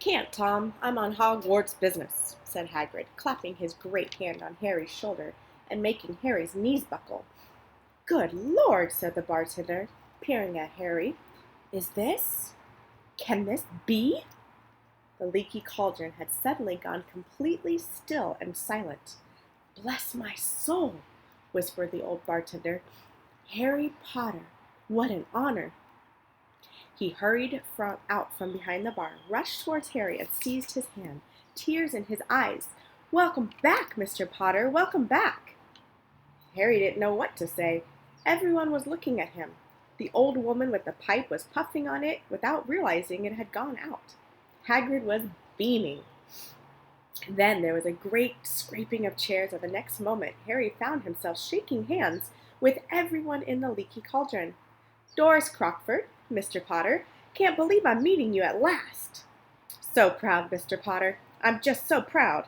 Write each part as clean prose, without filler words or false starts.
Can't, Tom. I'm on Hogwarts business, said Hagrid, clapping his great hand on Harry's shoulder and making Harry's knees buckle. Good Lord, said the bartender, peering at Harry. Is this? Can this be? The leaky cauldron had suddenly gone completely still and silent. Bless my soul, whispered the old bartender. Harry Potter, what an honor. He hurried out from behind the bar, rushed towards Harry, and seized his hand, tears in his eyes. Welcome back, Mr. Potter, welcome back. Harry didn't know what to say. Everyone was looking at him. The old woman with the pipe was puffing on it without realizing it had gone out. Hagrid was beaming. Then there was a great scraping of chairs, and the next moment Harry found himself shaking hands with everyone in the leaky cauldron. Doris Crockford, Mr. Potter, can't believe I'm meeting you at last. So proud, Mr. Potter. I'm just so proud.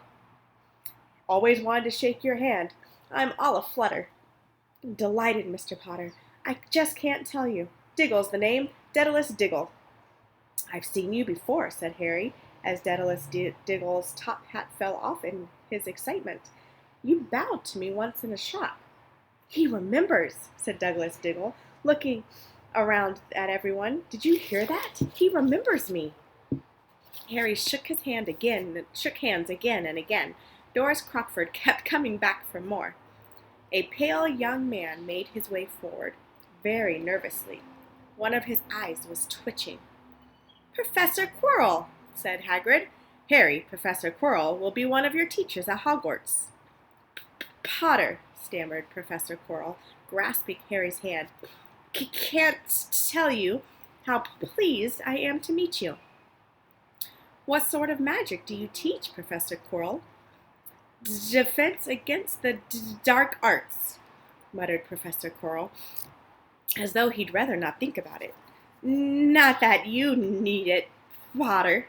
Always wanted to shake your hand. I'm all aflutter. Delighted, Mr. Potter. I just can't tell you. Diggle's the name, Daedalus Diggle. I've seen you before, said Harry, as Daedalus Diggle's top hat fell off in his excitement. You bowed to me once in a shop. He remembers, said Douglas Diggle, looking around at everyone. Did you hear that? He remembers me. Harry shook hands again and again. Doris Crockford kept coming back for more. A pale young man made his way forward, very nervously. One of his eyes was twitching. Professor Quirrell, said Hagrid. Harry, Professor Quirrell will be one of your teachers at Hogwarts. Potter, stammered Professor Quirrell, grasping Harry's hand. Can't tell you how pleased I am to meet you. What sort of magic do you teach, Professor Quirrell? Defense against the dark arts, muttered Professor Quirrell, as though he'd rather not think about it. Not that you need it, Potter,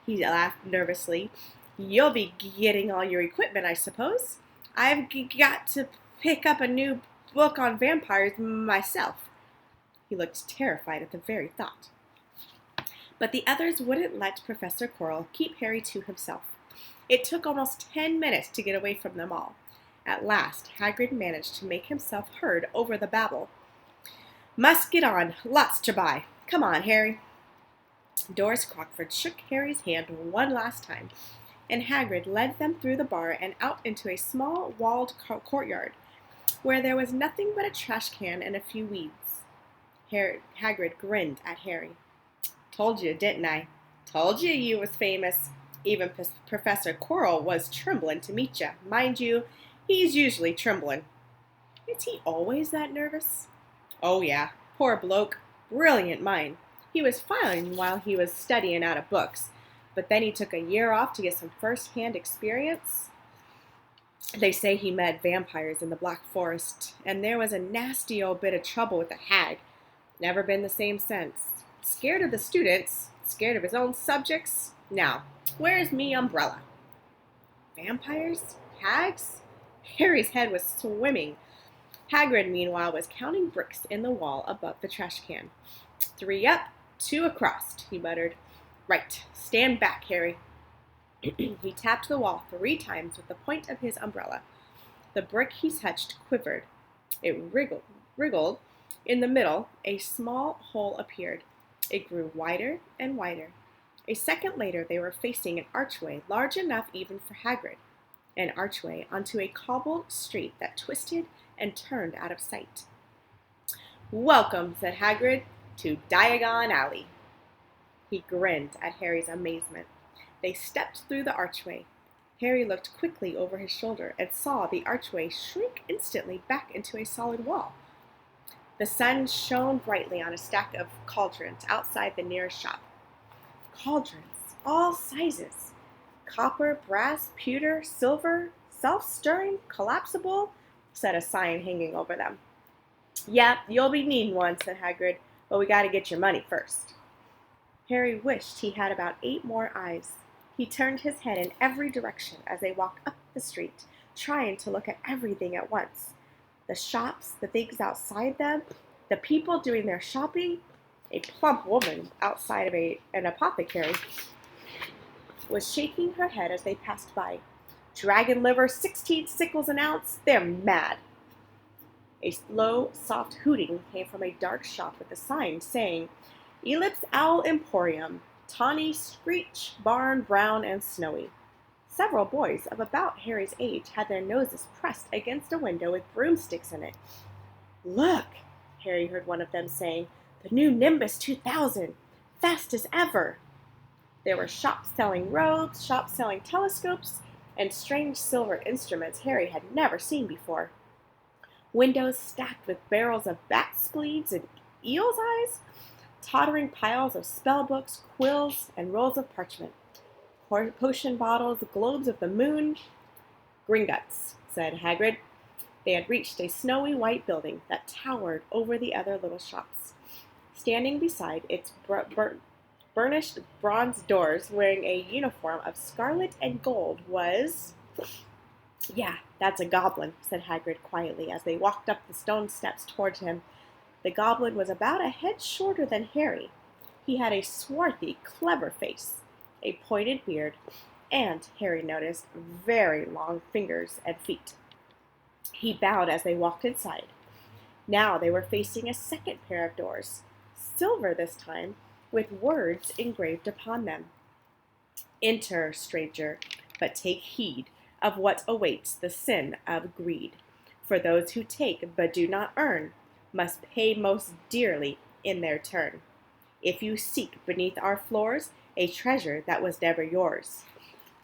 he laughed nervously. You'll be getting all your equipment, I suppose. I've got to pick up a new book on vampires myself. He looked terrified at the very thought. But the others wouldn't let Professor Quirrell keep Harry to himself. It took almost 10 minutes to get away from them all. At last, Hagrid managed to make himself heard over the babble. Must get on. Lots to buy. Come on, Harry. Doris Crockford shook Harry's hand one last time, and Hagrid led them through the bar and out into a small walled courtyard, where there was nothing but a trash can and a few weeds. Hagrid grinned at Harry. Told you, didn't I? Told you was famous. Even Professor Quirrell was trembling to meet you. Mind you, he's usually trembling. Is he always that nervous? Oh, yeah. Poor bloke. Brilliant mind. He was fine while he was studying out of books, but then he took a year off to get some first-hand experience. They say he met vampires in the Black Forest, and there was a nasty old bit of trouble with a hag. Never been the same since. Scared of the students, scared of his own subjects. Now, where's me umbrella? Vampires? Hags? Harry's head was swimming. Hagrid, meanwhile, was counting bricks in the wall above the trash can. 3 up, 2 across, he muttered. Right, stand back, Harry. He tapped the wall 3 times with the point of his umbrella. The brick he touched quivered. It wriggled. In the middle, a small hole appeared. It grew wider and wider. A second later, they were facing an archway large enough even for Hagrid. An archway onto a cobbled street that twisted and turned out of sight. Welcome, said Hagrid, to Diagon Alley. He grinned at Harry's amazement. They stepped through the archway. Harry looked quickly over his shoulder and saw the archway shrink instantly back into a solid wall. The sun shone brightly on a stack of cauldrons outside the nearest shop. Cauldrons, all sizes. Copper, brass, pewter, silver, self-stirring, collapsible, said a sign hanging over them. Yep, you'll be needing one, said Hagrid, but we gotta get your money first. Harry wished he had about 8 more eyes. He turned his head in every direction as they walked up the street, trying to look at everything at once. The shops, the things outside them, the people doing their shopping, a plump woman outside of an apothecary, was shaking her head as they passed by. Dragon liver, 16 sickles an ounce? They're mad. A low, soft hooting came from a dark shop with a sign saying, Ellipse Owl Emporium, tawny, screech, barn, brown, and snowy. Several boys of about Harry's age had their noses pressed against a window with broomsticks in it. Look, Harry heard one of them saying, the new Nimbus 2000, fast as ever. There were shops selling robes, shops selling telescopes, and strange silver instruments Harry had never seen before. Windows stacked with barrels of bat spleens and eel's eyes, tottering piles of spell books, quills, and rolls of parchment, potion bottles, globes of the moon. Gringotts, said Hagrid. They had reached a snowy white building that towered over the other little shops. Standing beside its burnished bronze doors, wearing a uniform of scarlet and gold, was... Yeah, that's a goblin, said Hagrid quietly as they walked up the stone steps towards him. The goblin was about a head shorter than Harry. He had a swarthy, clever face, a pointed beard, and, Harry noticed, very long fingers and feet. He bowed as they walked inside. Now they were facing a second pair of doors, silver this time, with words engraved upon them. Enter, stranger, but take heed of what awaits the sin of greed. For those who take but do not earn must pay most dearly in their turn. If you seek beneath our floors a treasure that was never yours,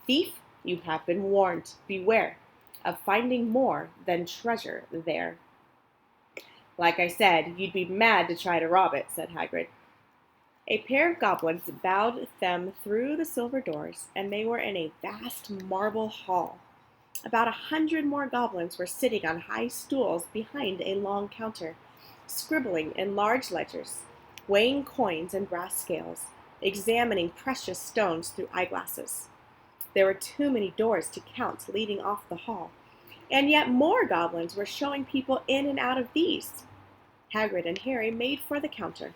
thief, you have been warned. Beware of finding more than treasure there. Like I said, you'd be mad to try to rob it, said Hagrid. A pair of goblins bowed them through the silver doors, and they were in a vast marble hall. About 100 more goblins were sitting on high stools behind a long counter, scribbling in large ledgers, weighing coins in brass scales, examining precious stones through eyeglasses. There were too many doors to count leading off the hall, and yet more goblins were showing people in and out of these. Hagrid and Harry made for the counter.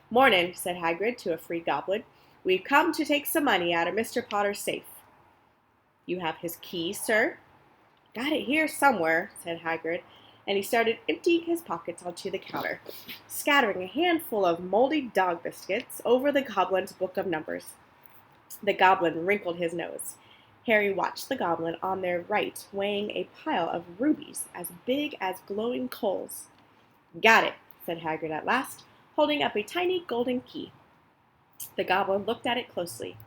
Mornin', said Hagrid to a free goblin. We've come to take some money out of Mr. Potter's safe. You have his key, sir? Got it here somewhere, said Hagrid, and he started emptying his pockets onto the counter, scattering a handful of moldy dog biscuits over the goblin's book of numbers. The goblin wrinkled his nose. Harry watched the goblin on their right weighing a pile of rubies as big as glowing coals. Got it, said Hagrid at last, holding up a tiny golden key. The goblin looked at it closely.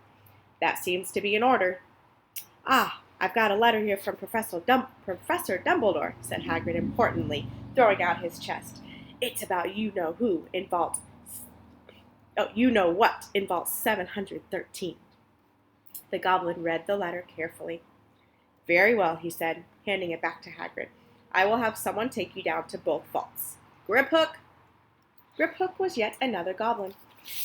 That seems to be in order. Ah, I've got a letter here from Professor Dumbledore, said Hagrid importantly, throwing out his chest. It's about you-know-who in Vault... Oh, you-know-what in Vault 713. The goblin read the letter carefully. Very well, he said, handing it back to Hagrid. I will have someone take you down to both vaults. Griphook! Griphook was yet another goblin.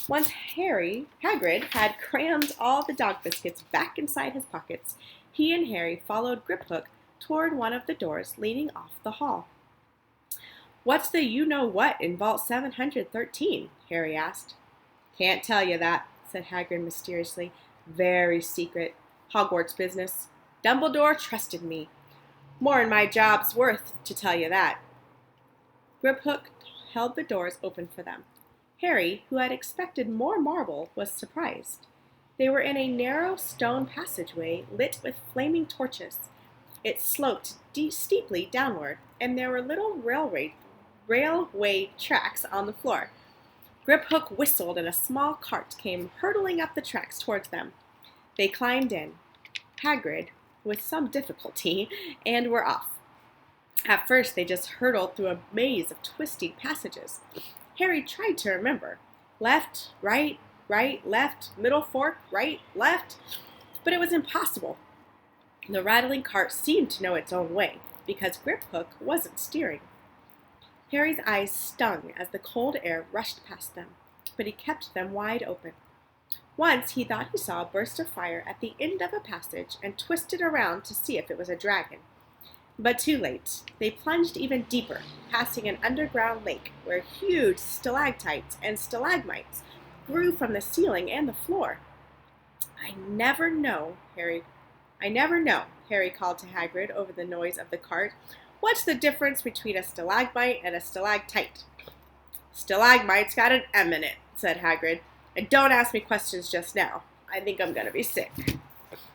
Once Hagrid had crammed all the dog biscuits back inside his pockets, he and Harry followed Griphook toward one of the doors leading off the hall. What's the you-know-what in Vault 713? Harry asked. Can't tell you that, said Hagrid mysteriously. Very secret. Hogwarts business. Dumbledore trusted me. More'n my job's worth to tell you that. Griphook held the doors open for them. Harry, who had expected more marble, was surprised. They were in a narrow stone passageway lit with flaming torches. It sloped steeply downward, and there were little railway tracks on the floor. Griphook whistled, and a small cart came hurtling up the tracks towards them. They climbed in, Hagrid, with some difficulty, and were off. At first, they just hurtled through a maze of twisting passages. Harry tried to remember. Left, right, left, middle fork, right, left. But it was impossible. The rattling cart seemed to know its own way, because Griphook wasn't steering. Harry's eyes stung as the cold air rushed past them, but he kept them wide open. Once he thought he saw a burst of fire at the end of a passage and twisted around to see if it was a dragon. But too late. They plunged even deeper, passing an underground lake where huge stalactites and stalagmites grew from the ceiling and the floor. A I never know, Harry called to Hagrid over the noise of the cart. What's the difference between a stalagmite and a stalactite? Stalagmite's got an M in it, said Hagrid. And don't ask me questions just now. I think I'm going to be sick.